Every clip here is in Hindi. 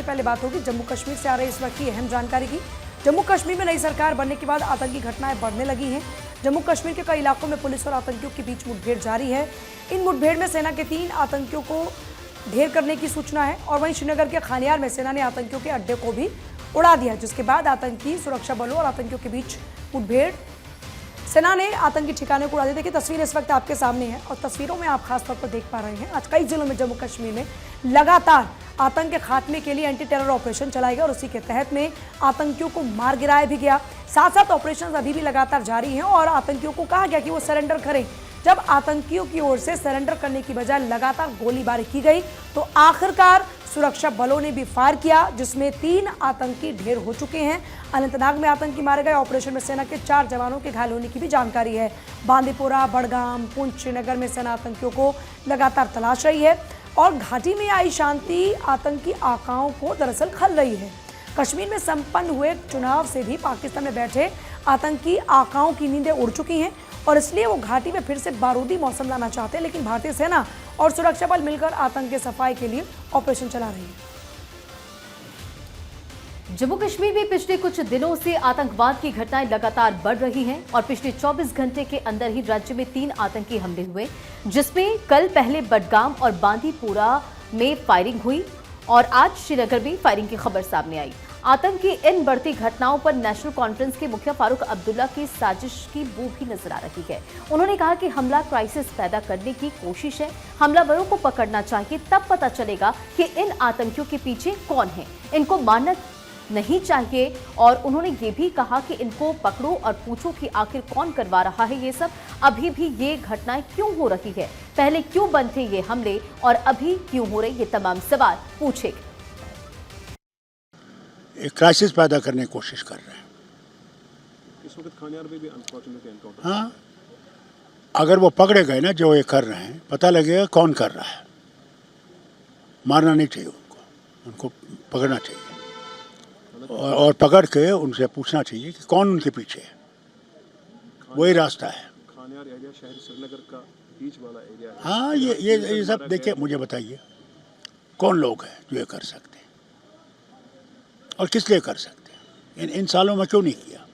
पहले बात होगी जम्मू कश्मीर से आ रही इस वक्त की अहम जानकारी की। जम्मू कश्मीर में नई सरकार बनने के बाद आतंकी घटनाएं बढ़ने लगी हैं। जम्मू कश्मीर के कई इलाकों में पुलिस और आतंकियों के बीच मुठभेड़ जारी है। इन मुठभेड़ में सेना के 3 आतंकियों को ढेर करने की सूचना है और वहीं श्रीनगर के खानियार में सेना ने आतंकियों के अड्डे को भी उड़ा दिया, जिसके बाद आतंकी सुरक्षा बलों और आतंकियों के बीच मुठभेड़, सेना ने आतंकी ठिकाने को उड़ा दिया। देखिए तस्वीर इस वक्त आपके सामने है और तस्वीरों में आप खासतौर पर देख पा रहे हैं आज कई जिलों में जम्मू कश्मीर में लगातार आतंक के खात्मे के लिए एंटी टेरर ऑपरेशन चलाए गए और उसी के तहत में आतंकियों को मार गिराया भी गया। साथ साथ ऑपरेशन अभी भी लगातार जारी हैं और आतंकियों को कहा गया कि वो सरेंडर करें। जब आतंकियों की ओर से सरेंडर करने की बजाय लगातार गोलीबारी की गई तो आखिरकार सुरक्षा बलों ने भी फायर किया, जिसमें 3 आतंकी ढेर हो चुके हैं। अनंतनाग में आतंकी मारे गए। ऑपरेशन में सेना के 4 जवानों के घायल होने की भी जानकारी है। बांदीपोरा, बड़गाम, पुंछ, श्रीनगर में सेना आतंकियों को लगातार तलाश रही है और घाटी में आई शांति आतंकी आकाओं को दरअसल खल रही है। कश्मीर में संपन्न हुए चुनाव से भी पाकिस्तान में बैठे आतंकी आकाओं की नींदें उड़ चुकी हैं और इसलिए वो घाटी में फिर से बारूदी मौसम लाना चाहते हैं, लेकिन भारतीय सेना और सुरक्षा बल मिलकर आतंक के सफाई के लिए ऑपरेशन चला रही है। जम्मू कश्मीर में पिछले कुछ दिनों से आतंकवाद की घटनाएं लगातार बढ़ रही हैं और पिछले 24 घंटे के अंदर ही राज्य में 3 आतंकी हमले हुए, जिसमें कल पहले बडगाम और बांदीपुरा में फायरिंग हुई और आज श्रीनगर में फायरिंग की खबर सामने आई। आतंक की इन बढ़ती घटनाओं पर नेशनल कॉन्फ्रेंस के मुखिया फारूक अब्दुल्ला की साजिश की बू भी नजर आ रही है। उन्होंने कहा कि हमला क्राइसिस पैदा करने की कोशिश है, हमलावरों को पकड़ना चाहिए, तब पता चलेगा कि इन आतंकियों के पीछे कौन है। इनको मारना नहीं चाहिए और उन्होंने ये भी कहा कि इनको पकड़ो और पूछो कि आखिर कौन करवा रहा है ये सब, अभी भी ये घटनाएं क्यों हो रही है, पहले क्यों बंद थे ये हमले और अभी क्यों हो रहे, ये तमाम सवाल पूछेंगे। एक क्राइसिस पैदा करने की कोशिश कर रहे हैं। इस वक्त खानियार में भी अनफॉर्चुनेटली एनकाउंटर। हाँ, अगर वो पकड़े गए ना जो ये कर रहे हैं, पता लगेगा कौन कर रहा है। मारना नहीं चाहिए उनको पकड़ना चाहिए और पकड़ के उनसे पूछना चाहिए कि कौन उनके पीछे है। वही रास्ता है। खानियार एरिया शहर श्रीनगर का बीच वाला एरिया है। हाँ, ये सब देखिए, मुझे बताइए कौन लोग हैं जो ये कर सकते हैं और किस लिए कर सकते हैं। इन सालों में क्यों नहीं किया?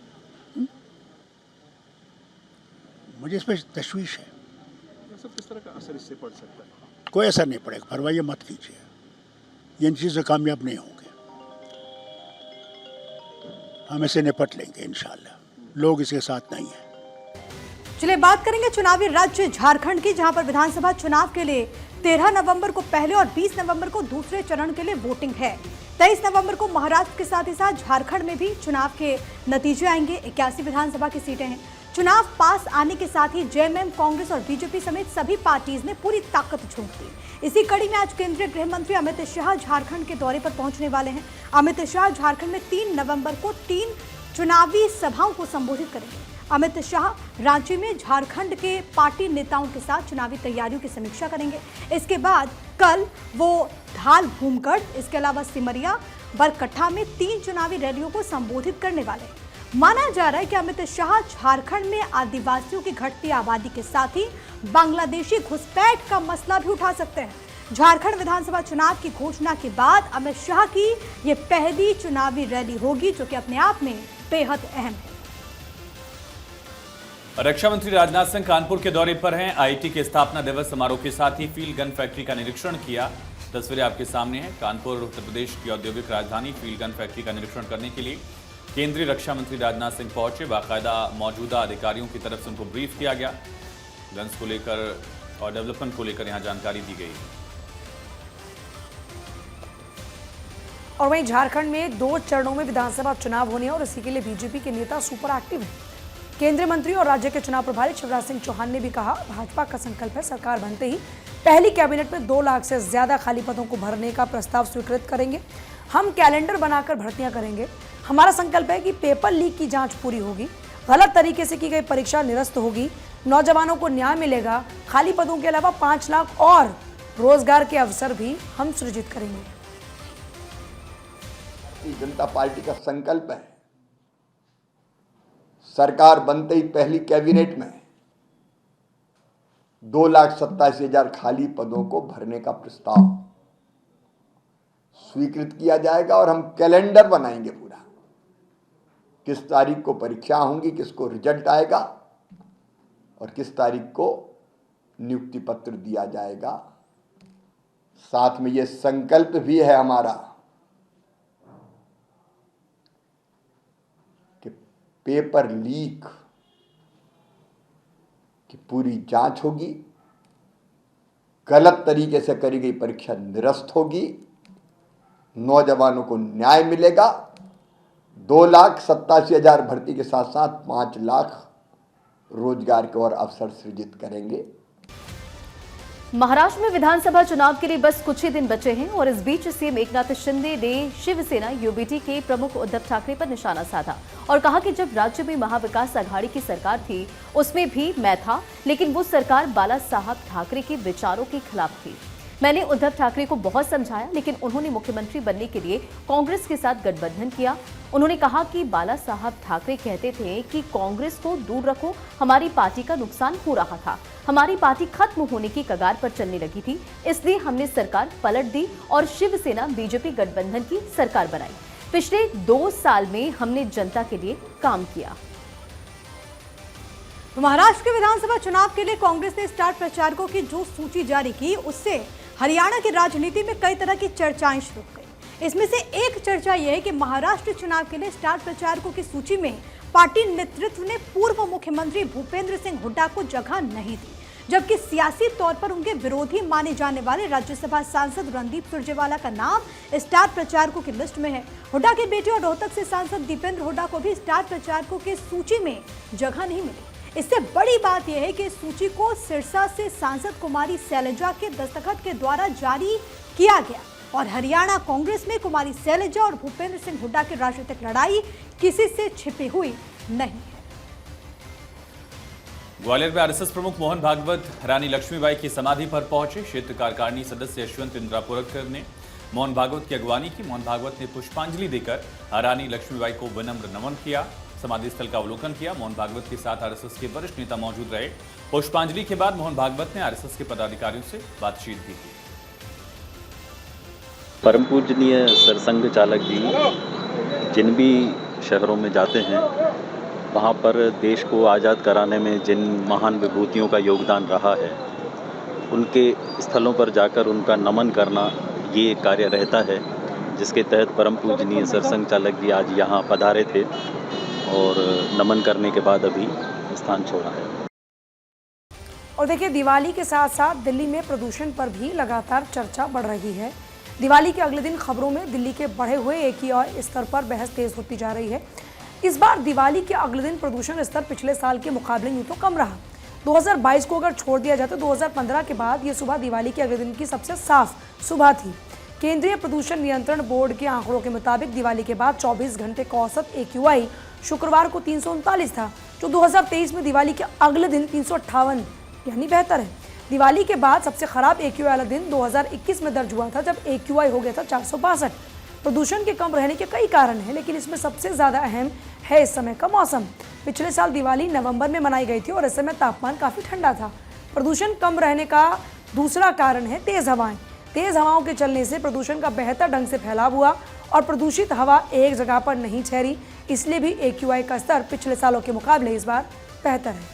मुझे इस पर तशवीश है। सब किस तरह का असर इससे पड़ सकता है? कोई असर नहीं पड़ेगा, परवाह मत कीजिए। ये इन चीज़ों से कामयाब नहीं होंगे। हम इसे निपट लेंगे इंशाल्लाह। लोग इसके साथ नहीं हैं। चलिए बात करेंगे चुनावी राज्य झारखंड की, जहां पर विधानसभा चुनाव के लिए 13 नवंबर को पहले और 20 नवंबर को दूसरे चरण के लिए वोटिंग है। 23 नवंबर को महाराष्ट्र के साथ ही साथ झारखंड में भी चुनाव के नतीजे आएंगे। 81 विधानसभा की सीटें हैं। चुनाव पास आने के साथ ही जेएमएम, कांग्रेस और बीजेपी समेत सभी पार्टीज ने पूरी ताकत झोंक दी। इसी कड़ी में आज केंद्रीय गृह मंत्री अमित शाह झारखंड के दौरे पर पहुंचने वाले हैं। अमित शाह झारखंड में 3 नवंबर को 3 चुनावी सभाओं को संबोधित करेंगे। अमित शाह रांची में झारखंड के पार्टी नेताओं के साथ चुनावी तैयारियों की समीक्षा करेंगे। इसके बाद कल वो ढाल, भूमगढ़, इसके अलावा सिमरिया, बरकट्ठा में 3 चुनावी रैलियों को संबोधित करने वाले हैं। माना जा रहा है कि अमित शाह झारखंड में आदिवासियों की घटती आबादी के साथ ही बांग्लादेशी घुसपैठ का मसला भी उठा सकते हैं। झारखंड विधानसभा चुनाव की घोषणा के बाद अमित शाह की ये पहली चुनावी रैली होगी, जो कि अपने आप में बेहद अहम है। रक्षा मंत्री राजनाथ सिंह कानपुर के दौरे पर हैं। आईटी के स्थापना दिवस समारोह के साथ ही फील्ड गन फैक्ट्री का निरीक्षण किया। तस्वीरें आपके सामने हैं। कानपुर उत्तर प्रदेश की औद्योगिक राजधानी फील्ड गन फैक्ट्री का निरीक्षण करने के लिए केंद्रीय रक्षा मंत्री राजनाथ सिंह पहुंचे। बाकायदा मौजूदा अधिकारियों की तरफ से उनको ब्रीफ किया गया। गन्स को लेकर और डेवलपमेंट को लेकर यहां जानकारी दी गई। और वहीं झारखंड में 2 चरणों में विधानसभा चुनाव होने और इसी के लिए बीजेपी के नेता सुपर एक्टिव हैं। केंद्रीय मंत्री और राज्य के चुनाव प्रभारी शिवराज सिंह चौहान ने भी कहा, भाजपा का संकल्प है सरकार बनते ही पहली कैबिनेट में 2 लाख से ज्यादा खाली पदों को भरने का प्रस्ताव स्वीकृत करेंगे। हम कैलेंडर बनाकर भर्तियां करेंगे। हमारा संकल्प है कि पेपर लीक की जांच पूरी होगी, गलत तरीके से की गई परीक्षा निरस्त होगी, नौजवानों को न्याय मिलेगा। खाली पदों के अलावा 5 लाख और रोजगार के अवसर भी हम सृजित करेंगे। भारतीय जनता पार्टी का संकल्प है सरकार बनते ही पहली कैबिनेट में 2,87,000 खाली पदों को भरने का प्रस्ताव स्वीकृत किया जाएगा और हम कैलेंडर बनाएंगे पूरा, किस तारीख को परीक्षा होंगी, किसको रिजल्ट आएगा और किस तारीख को नियुक्ति पत्र दिया जाएगा। साथ में ये संकल्प भी है हमारा कि पेपर लीक की पूरी जांच होगी, गलत तरीके से करी गई परीक्षा निरस्त होगी, नौजवानों को न्याय मिलेगा। 2,87,000 भर्ती के साथ साथ 5 लाख रोजगार के और अवसर सृजित करेंगे। महाराष्ट्र में विधानसभा चुनाव के लिए बस कुछ ही दिन बचे हैं और इस बीच सीएम एकनाथ शिंदे ने शिवसेना यूबीटी के प्रमुख उद्धव ठाकरे पर निशाना साधा और कहा कि जब राज्य में महाविकास आघाड़ी की सरकार थी उसमें भी मैं था, लेकिन वो सरकार बाला साहब ठाकरे के विचारों के खिलाफ थी। मैंने उद्धव ठाकरे को बहुत समझाया, लेकिन उन्होंने मुख्यमंत्री बनने के लिए कांग्रेस के साथ गठबंधन किया। उन्होंने कहा कि बाला साहब ठाकरे कहते थे कि कांग्रेस को दूर रखो, हमारी पार्टी का नुकसान हो रहा था, हमारी पार्टी खत्म होने की कगार पर चलने लगी थी, इसलिए हमने सरकार पलट दी और शिवसेना बीजेपी गठबंधन की सरकार बनाई। पिछले 2 साल में हमने जनता के लिए काम किया। महाराष्ट्र के विधानसभा चुनाव के लिए कांग्रेस ने स्टार प्रचारकों की जो सूची जारी की, उससे हरियाणा की राजनीति में कई तरह की चर्चाएं शुरू हो गई। इसमें से एक चर्चा यह है कि महाराष्ट्र चुनाव के लिए स्टार प्रचारकों की सूची में पार्टी नेतृत्व ने पूर्व मुख्यमंत्री भूपेंद्र सिंह हुड्डा को जगह नहीं दी, जबकि सियासी तौर पर उनके विरोधी माने जाने वाले राज्यसभा सांसद रणदीप सुरजेवाला का नाम स्टार प्रचारकों की लिस्ट में है। हुड्डा के बेटे और रोहतक से सांसद दीपेंद्र हुड्डा को भी स्टार प्रचारकों की सूची में जगह नहीं मिली। इससे बड़ी बात यह है कि इस सूची को सिरसा से सांसद कुमारी शैलजा के दस्तखत के द्वारा जारी किया गया और हरियाणा कांग्रेस में कुमारी शैलजा और भूपेंद्र सिंह हुड्डा की राजनीतिक लड़ाई किसी से छिपी हुई नहीं है। ग्वालियर में आरएसएस प्रमुख मोहन भागवत रानी लक्ष्मीबाई की समाधि पर पहुंचे। क्षेत्र कार्यकारिणी सदस्य यशवंत इंद्रापुरकर ने मोहन भागवत की अगवानी की। मोहन भागवत ने पुष्पांजलि देकर रानी लक्ष्मीबाई को विनम्र नमन किया, समाधि स्थल का अवलोकन किया। मोहन भागवत के साथ आरएसएस के वरिष्ठ नेता मौजूद रहे। पुष्पांजलि के बाद मोहन भागवत ने आरएसएस के पदाधिकारियों से बातचीत भी की। परम पूजनीय सरसंघ चालक जी जिन भी शहरों में जाते हैं वहाँ पर देश को आज़ाद कराने में जिन महान विभूतियों का योगदान रहा है, उनके स्थलों पर जाकर उनका नमन करना ये एक कार्य रहता है, जिसके तहत परम पूजनीय सरसंघ चालक जी आज यहाँ पधारे थे और नमन करने के बाद अभी स्थान छोड़ा है। और देखिए, दिवाली के साथ साथ दिल्ली में प्रदूषण पर भी लगातार चर्चा बढ़ रही है। दिवाली के अगले दिन खबरों में दिल्ली के बढ़े हुए AQI स्तर पर बहस तेज होती जा रही है। इस बार दिवाली के अगले दिन प्रदूषण स्तर पिछले साल के मुकाबले यूं तो कम रहा। 2022 को अगर छोड़ दिया जाए तो 2015 के बाद ये सुबह दिवाली के अगले दिन की सबसे साफ सुबह थी। केंद्रीय प्रदूषण नियंत्रण बोर्ड के आंकड़ों के मुताबिक दिवाली के बाद 24 घंटे का औसत AQI शुक्रवार को 339 था, जो 2023 में दिवाली के अगले दिन 358 यानी बेहतर है। दिवाली के बाद सबसे खराब AQI वाला दिन 2021 में दर्ज हुआ था, जब AQI हो गया था 462। प्रदूषण के कम रहने के कई कारण हैं, लेकिन इसमें सबसे ज़्यादा अहम है इस समय का मौसम। पिछले साल दिवाली नवंबर में मनाई गई थी और इस समय तापमान काफ़ी ठंडा था। प्रदूषण कम रहने का दूसरा कारण है तेज़ हवाएं। तेज़ हवाओं के चलने से प्रदूषण का बेहतर ढंग से फैलाव हुआ और प्रदूषित हवा एक जगह पर नहीं ठहरी, इसलिए भी AQI का स्तर पिछले सालों के मुकाबले इस बार बेहतर है।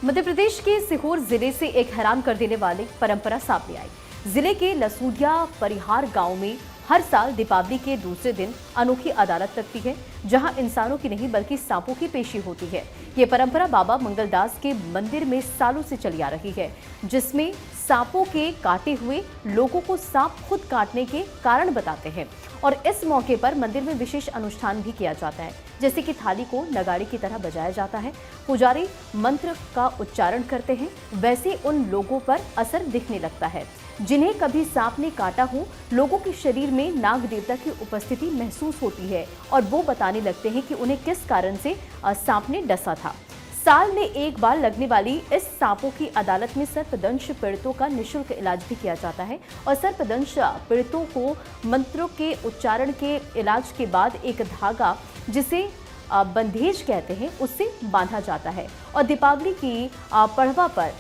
मध्य प्रदेश के सीहोर जिले से एक हैरान कर देने वाली परंपरा सामने आई। जिले के लसूदिया परिहार गांव में हर साल दीपावली के दूसरे दिन अनोखी अदालत लगती है, जहां इंसानों की नहीं बल्कि सांपों की पेशी होती है। ये परंपरा बाबा मंगलदास के मंदिर में सालों से चली आ रही है, जिसमें सांपों के काटे हुए लोगों को सांप खुद काटने के कारण बताते हैं और इस मौके पर मंदिर में विशेष अनुष्ठान भी किया जाता है, जैसे कि थाली को नगाड़े की तरह बजाया जाता है, पुजारी मंत्र का उच्चारण करते हैं, वैसे उन लोगों पर असर दिखने लगता है जिन्हें कभी सांप ने काटा हो। लोगों के शरीर में नाग देवता की उपस्थिति महसूस होती है और वो बताने लगते हैं कि उन्हें किस कारण से सांप ने डसा था। साल में एक बार लगने वाली इस सांपों की अदालत में सर्पदंश पीड़ितों का निःशुल्क इलाज भी किया जाता है और सर्पदंश पीड़ितों को मंत्रों के उच्चारण के इलाज के बाद एक धागा, जिसे बंधेज कहते हैं, उससे बांधा जाता है और दीपावली की पड़वा पर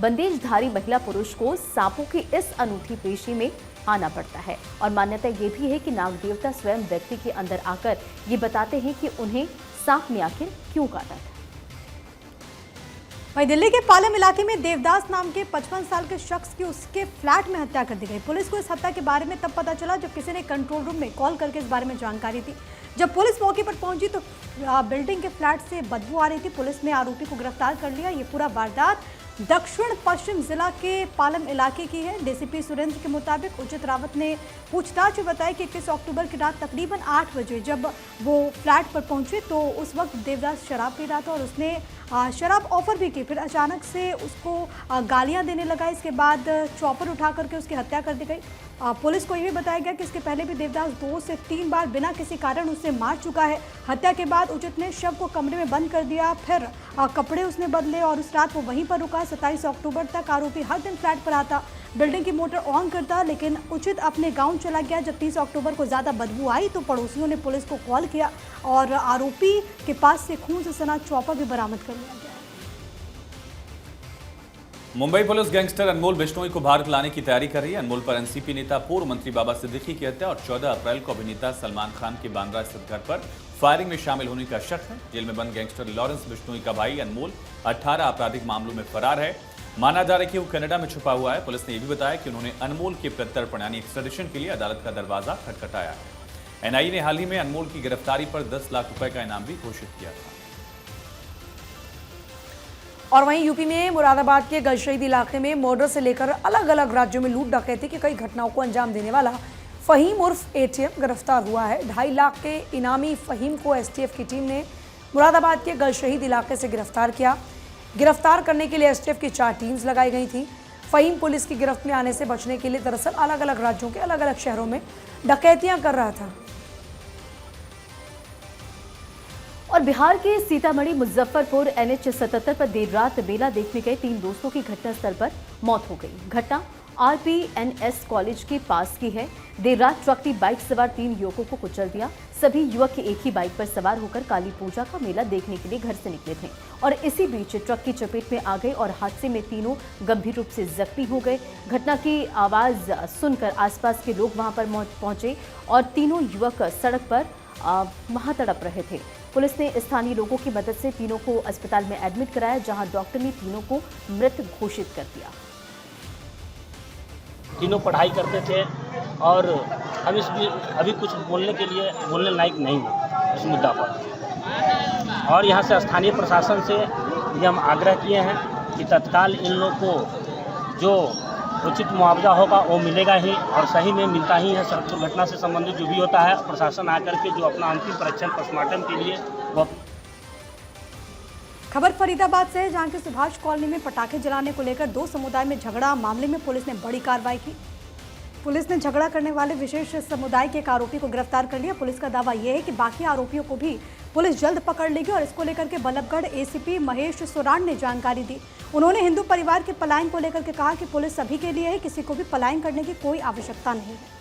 बंदेजधारी महिला पुरुष को सांपों की इस अनूठी पेशी में आना पड़ता है। और मान्यता ये भी है कि नाग देवता स्वयं व्यक्ति के अंदर आकर ये बताते हैं कि उन्हें सांप ने आखिर क्यों काटा था। वहीं दिल्ली के पालम इलाके में देवदास नाम के 55 साल के शख्स की उसके फ्लैट में हत्या कर दी गई। पुलिस को इस हत्या के बारे में तब पता चला जब किसी ने कंट्रोल रूम में कॉल करके इस बारे में जानकारी दी। जब पुलिस मौके पर पहुंची तो बिल्डिंग के फ्लैट से बदबू आ रही थी। पुलिस ने आरोपी को गिरफ्तार कर लिया। ये पूरा वारदात दक्षिण पश्चिम जिला के पालम इलाके की है। डीसीपी सुरेंद्र के मुताबिक उचित रावत ने पूछताछ में बताया कि 21 अक्टूबर की रात तकरीबन 8 बजे जब वो फ्लैट पर पहुंचे तो उस वक्त देवदास शराब पी रहा था और उसने शराब ऑफर भी की। फिर अचानक से उसको गालियां देने लगा। इसके बाद चॉपर उठा करके उसकी हत्या कर दी गई। पुलिस को ये भी बताया गया कि इसके पहले भी देवदास 2 से 3 बार बिना किसी कारण उसे मार चुका है। हत्या के बाद उचित ने शव को कमरे में बंद कर दिया। फिर कपड़े उसने बदले और उस रात वो वहीं पर रुका। 27 अक्टूबर तक आरोपी हर दिन फ्लैट पर आता, बिल्डिंग की मोटर ऑन करता, लेकिन उचित अपने गांव चला गया। जब 30 अक्टूबर को ज़्यादा बदबू आई तो पड़ोसियों ने पुलिस को कॉल किया और आरोपी के पास से खून से सना चॉपर भी बरामद कर लिया गया। मुंबई पुलिस गैंगस्टर अनमोल बिश्नोई को भारत लाने की तैयारी कर रही है। अनमोल पर एनसीपी नेता पूर्व मंत्री बाबा सिद्दीकी की हत्या और 14 अप्रैल को अभिनेता सलमान खान के बांद्रा स्थित घर पर फायरिंग में शामिल होने का शक है। जेल में बंद गैंगस्टर लॉरेंस बिश्नोई का भाई अनमोल 18 आपराधिक मामलों में फरार है। माना जा रहा है कि वो कनाडा में छुपा हुआ है। पुलिस ने यह भी बताया कि उन्होंने अनमोल के प्रत्यर्पण यानी एक्स्ट्राडिशन के लिए अदालत का दरवाजा खटखटाया है। एनआईए ने हाल ही में अनमोल की गिरफ्तारी पर 10 लाख रुपए का इनाम भी घोषित किया था। और वहीं यूपी में मुरादाबाद के गलशहीद इलाके में मर्डर से लेकर अलग अलग राज्यों में लूट डकैती की कई घटनाओं को अंजाम देने वाला फहीम उर्फ एटीएम गिरफ्तार हुआ है। 2.5 लाख के इनामी फहीम को एसटीएफ की टीम ने मुरादाबाद के गलशहीद इलाके से गिरफ्तार किया। गिरफ्तार करने के लिए एसटीएफ की 4 टीम्स लगाई गई थी। फहीम पुलिस की गिरफ्त में आने से बचने के लिए दरअसल अलग अलग राज्यों के अलग अलग शहरों में डकैतियां कर रहा था। और बिहार के सीतामढ़ी मुजफ्फरपुर NH 77 पर देर रात मेला देखने गए 3 दोस्तों की घटनास्थल पर मौत हो गई। घटना RPNS कॉलेज के पास की है। देर रात ट्रक ने बाइक सवार 3 युवकों को कुचल दिया। सभी युवक एक ही बाइक पर सवार होकर काली पूजा का मेला देखने के लिए घर से निकले थे और इसी बीच ट्रक की चपेट में आ गए और हादसे में तीनों गंभीर रूप से जख्मी हो गए। घटना की आवाज सुनकर आसपास के लोग वहां पर पहुंचे और तीनों युवक सड़क पर वहां तड़प रहे थे। पुलिस ने स्थानीय लोगों की मदद से तीनों को अस्पताल में एडमिट कराया, जहां डॉक्टर ने तीनों को मृत घोषित कर दिया। तीनों पढ़ाई करते थे और हम अभी कुछ बोलने लायक नहीं है इस मुद्दा पर। और यहाँ से स्थानीय प्रशासन से ये हम आग्रह किए हैं कि तत्काल इन लोग को जो उचित मुआवजा होगा वो मिलेगा ही और सही में मिलता ही है। सड़क दुर्घटना से संबंधित जो भी होता है प्रशासन आकर के जो अपना अंतिम परीक्षण पोस्टमार्टम के लिए वो। खबर फरीदाबाद से है, जहां की सुभाष कॉलोनी में पटाखे जलाने को लेकर 2 समुदाय में झगड़ा। मामले में पुलिस ने बड़ी कार्रवाई की। पुलिस ने झगड़ा करने वाले विशेष समुदाय के एक आरोपी को गिरफ्तार कर लिया। पुलिस का दावा यह है कि बाकी आरोपियों को भी पुलिस जल्द पकड़ लेगी और इसको लेकर के बल्लभगढ़ एसीपी महेश सोरान ने जानकारी दी। उन्होंने हिंदू परिवार के पलायन को लेकर के कहा कि पुलिस सभी के लिए है, किसी को भी पलायन करने की कोई आवश्यकता नहीं है।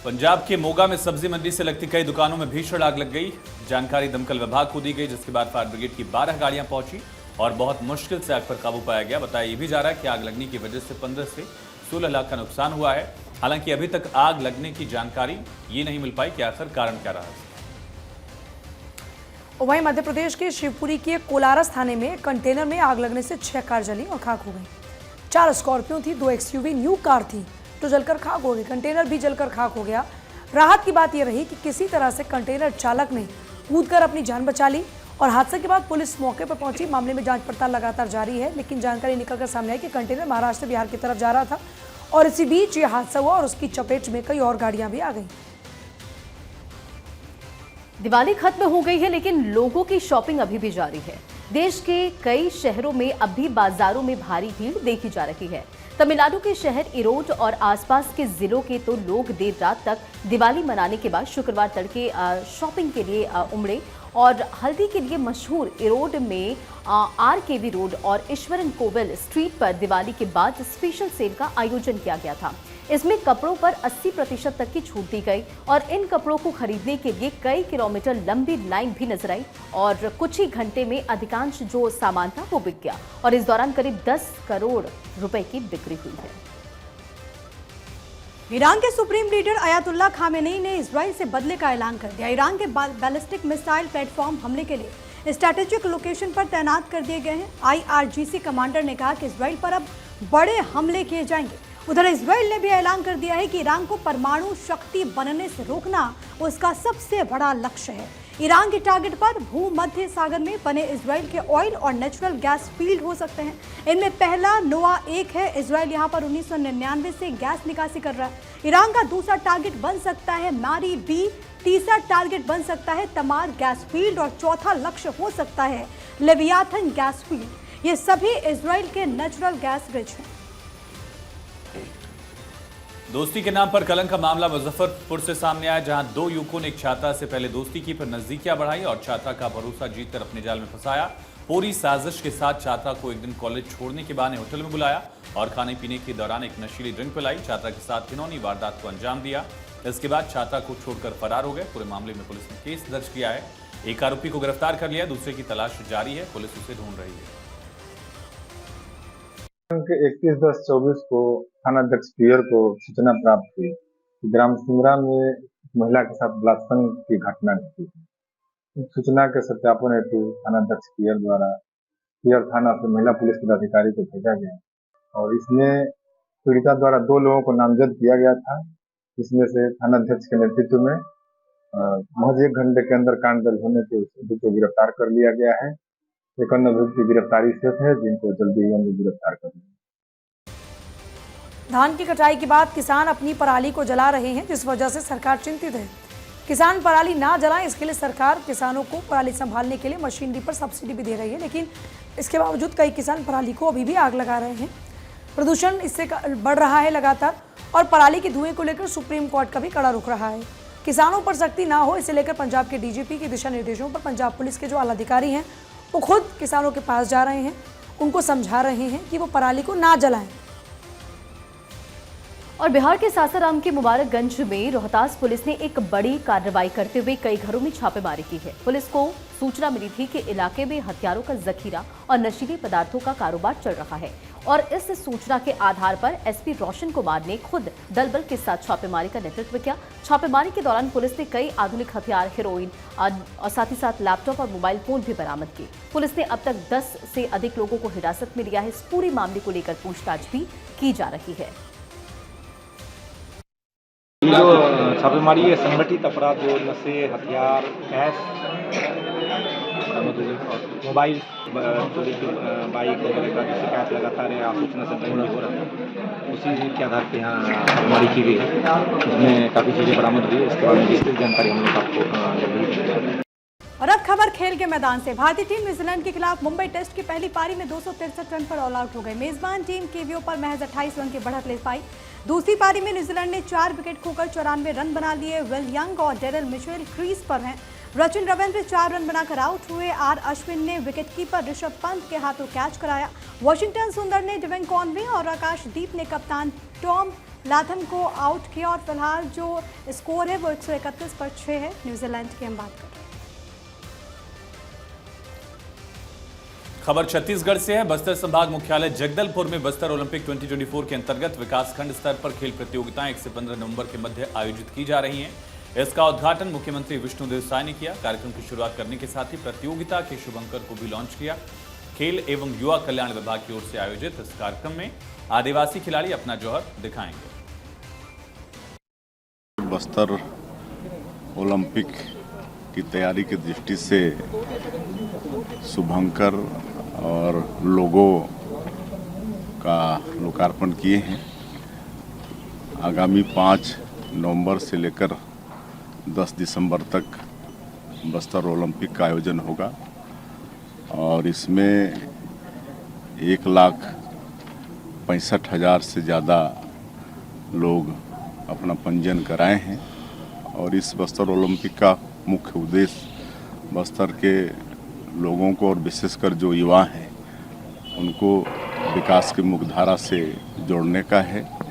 पंजाब के मोगा में सब्जी मंडी से लगती कई दुकानों में भीषण आग लग गई। जानकारी दमकल विभाग को दी गई, जिसके बाद फायर ब्रिगेड की 12 गाड़ियां पहुंची और बहुत मुश्किल से आग पर काबू पाया गया। बताया यह भी जा रहा है कि आग लगने की वजह से 15 से 16 लाख का नुकसान हुआ है। हालांकि अभी तक आग लगने की जानकारी ये नहीं मिल पाई कि आखिर कारण क्या रहा। वहीं मध्य प्रदेश के शिवपुरी के कोलारस थाने में कंटेनर में आग लगने से 6 कार जली और खाक हो गई। 4 स्कॉर्पियो थी, 2 XUV न्यू कार थी तो जलकर खाक हो गई। कंटेनर भी जलकर खाक हो गया। राहत की बात यह रही कि किसी तरह से कंटेनर चालक ने कूदकर अपनी जान बचा ली और हादसे के बाद पुलिस मौके पर पहुंची। मामले में जांच पड़ताल लगातार जारी है, लेकिन जानकारी निकलकर सामने आई कि कंटेनर महाराष्ट्र बिहार की तरफ जा रहा था और इसी बीच ये हादसा हुआ और उसकी चपेट में कई और गाड़ियां भी आ गई। दिवाली खत्म हो गई है, लेकिन लोगों की शॉपिंग अभी भी जारी है। देश के कई शहरों में अब भी बाजारों में भारी भीड़ देखी जा रही है। तमिलनाडु के शहर इरोड और आसपास के जिलों के तो लोग देर रात तक दिवाली मनाने के बाद शुक्रवार तड़के शॉपिंग के लिए उमड़े और हल्दी के लिए मशहूर इरोड में RKB रोड और ईश्वरन कोविल स्ट्रीट पर दिवाली के बाद स्पेशल सेल का आयोजन किया गया था। इसमें कपड़ों पर 80% तक की छूट दी गई और इन कपड़ों को खरीदने के लिए कई किलोमीटर लंबी लाइन भी नजर आई और कुछ ही घंटे में अधिकांश जो सामान था वो बिक गया और इस दौरान करीब 10 करोड़ रुपए की बिक्री हुई है। ईरान के सुप्रीम लीडर अयातुल्लाह खामेनेई ने इजराइल से बदले का ऐलान कर दिया। ईरान के बैलिस्टिक मिसाइल प्लेटफॉर्म हमले के लिए स्ट्रैटेजिक लोकेशन पर तैनात कर दिए गए हैं। IRGC कमांडर ने कहा कि इजराइल पर अब बड़े हमले किए जाएंगे। उधर इजराइल ने भी ऐलान कर दिया है कि ईरान को परमाणु शक्ति बनने से रोकना उसका सबसे बड़ा लक्ष्य है। ईरान के टारगेट पर भूमध्य सागर में बने इजराइल के ऑयल और नेचुरल गैस फील्ड हो सकते हैं। इनमें पहला नोआ-1 है। इजराइल यहां पर 1999 से गैस निकासी कर रहा है। ईरान का दूसरा टारगेट बन सकता है मारी-B, तीसरा टारगेट बन सकता है तमार गैस फील्ड और चौथा लक्ष्य हो सकता है लेवियाथन गैस फील्ड। ये सभी इजराइल के नेचुरल गैस रिच हैं। दोस्ती के नाम पर कलंक का मामला मुजफ्फरपुर से सामने आया, जहां दो युवकों ने एक छात्रा से पहले दोस्ती की, फिर नजदीकियां बढ़ाई और छात्रा का भरोसा जीतकर अपने जाल में फंसाया। पूरी साजिश के साथ छात्रा को एक दिन कॉलेज छोड़ने के बहाने होटल में बुलाया और खाने पीने के दौरान एक नशीली ड्रिंक पिलाई। छात्रा के साथ घिनौनी वारदात को अंजाम दिया। इसके बाद छात्रा को छोड़कर फरार हो गए। पूरे मामले में पुलिस ने केस दर्ज किया है। एक आरोपी को गिरफ्तार कर लिया, दूसरे की तलाश जारी है। पुलिस उसे ढूंढ रही है। 31/10/24 को थानाध्यक्ष पियर को सूचना प्राप्त हुई कि ग्राम सिमरा में महिला के साथ बलात्कार की घटना घटी है। सूचना के सत्यापन हेतु थानाध्यक्ष पियर द्वारा पियर थाना से महिला पुलिस पदाधिकारी को भेजा गया और इसमें पीड़िता द्वारा 2 लोगों को नामजद किया गया था। इसमें से थानाध्यक्ष के नेतृत्व में महज 1 घंटे के अंदर कांड दर्ज होने के आरोपी को गिरफ्तार कर लिया गया है। एक अन्य अभियुक्त की गिरफ्तारी शेष है, जिनको जल्दी ही हम गिरफ्तार कर लेंगे। धान की कटाई के बाद किसान अपनी पराली को जला रहे हैं, जिस वजह से सरकार चिंतित है। किसान पराली ना जलाएं, इसके लिए सरकार किसानों को पराली संभालने के लिए मशीनरी पर सब्सिडी भी दे रही है, लेकिन इसके बावजूद कई किसान पराली को अभी भी आग लगा रहे हैं। प्रदूषण इससे बढ़ रहा है लगातार और पराली के धुएं को लेकर सुप्रीम कोर्ट का भी कड़ा रुख रहा है। किसानों पर सख्ती ना हो, इसे लेकर पंजाब के DGP के दिशा निर्देशों पर पंजाब पुलिस के जो आला अधिकारी हैं वो खुद किसानों के पास जा रहे हैं, उनको समझा रहे हैं कि वो पराली को ना जलाएं। और बिहार के सासाराम के मुबारकगंज में रोहतास पुलिस ने एक बड़ी कार्रवाई करते हुए कई घरों में छापेमारी की है। पुलिस को सूचना मिली थी कि इलाके में हथियारों का जखीरा और नशीले पदार्थों का कारोबार चल रहा है और इस सूचना के आधार पर SP रोशन कुमार ने खुद दल बल के साथ छापेमारी का नेतृत्व किया। छापेमारी के दौरान पुलिस ने कई आधुनिक हथियार, हेरोइन और साथ ही साथ लैपटॉप और मोबाइल फोन भी बरामद किए। पुलिस ने अब तक 10 से अधिक लोगों को हिरासत में लिया है। इस पूरे मामले को लेकर पूछताछ भी की जा रही है। ये जो छापेमारी है संगठित अपराध, जो नशे, हथियार, कैश, मोबाइल चोरी की बाइक वगैरह का शिकायत लगातार सूचना से हो रहा है, उसी के आधार पर यहाँ छापेमारी की गई है। उसमें काफ़ी चीज़ें बरामद हुई है। इसके बारे में विस्तृत जानकारी हम लोग आपको। और अब खबर खेल के मैदान से। भारतीय टीम न्यूजीलैंड के खिलाफ मुंबई टेस्ट की पहली पारी में 263 रन पर ऑल आउट हो गई। मेजबान टीम केवीओ पर महज 28 रन की बढ़त ले पाई। दूसरी पारी में न्यूजीलैंड ने 4 विकेट खोकर 94 रन बना लिए। विल यंग और डेरिल मिचेल क्रीज पर हैं। रचिन रविंद्र 4 रन बनाकर आउट हुए। अश्विन ने विकेटकीपर ऋषभ पंत के हाथों कैच कराया। वॉशिंगटन सुंदर ने डेविन कॉनवे और आकाशदीप ने कप्तान टॉम लाथम को आउट किया। और फिलहाल जो स्कोर है वो 131 पर 6 है न्यूजीलैंड की हम बात करें। खबर छत्तीसगढ़ से है। बस्तर संभाग मुख्यालय जगदलपुर में बस्तर ओलंपिक 2024 के अंतर्गत विकासखंड स्तर पर खेल प्रतियोगिताएं 1 से 15 नवंबर के मध्य आयोजित की जा रही हैं। इसका उद्घाटन मुख्यमंत्री विष्णुदेव साय ने किया। कार्यक्रम की शुरुआत करने के साथ ही प्रतियोगिता के शुभंकर को भी लॉन्च किया। खेल एवं युवा कल्याण विभाग की ओर से आयोजित इस कार्यक्रम में आदिवासी खिलाड़ी अपना जौहर दिखाएंगे। बस्तर ओलंपिक की तैयारी की दृष्टि से शुभंकर और लोगो का लोकार्पण किए हैं। आगामी 5 नवंबर से लेकर 10 दिसंबर तक बस्तर ओलंपिक का आयोजन होगा और इसमें 1,65,000 से ज़्यादा लोग अपना पंजीयन कराए हैं। और इस बस्तर ओलंपिक का मुख्य उद्देश्य बस्तर के लोगों को और विशेषकर जो युवा हैं उनको विकास की मुख्यधारा से जोड़ने का है।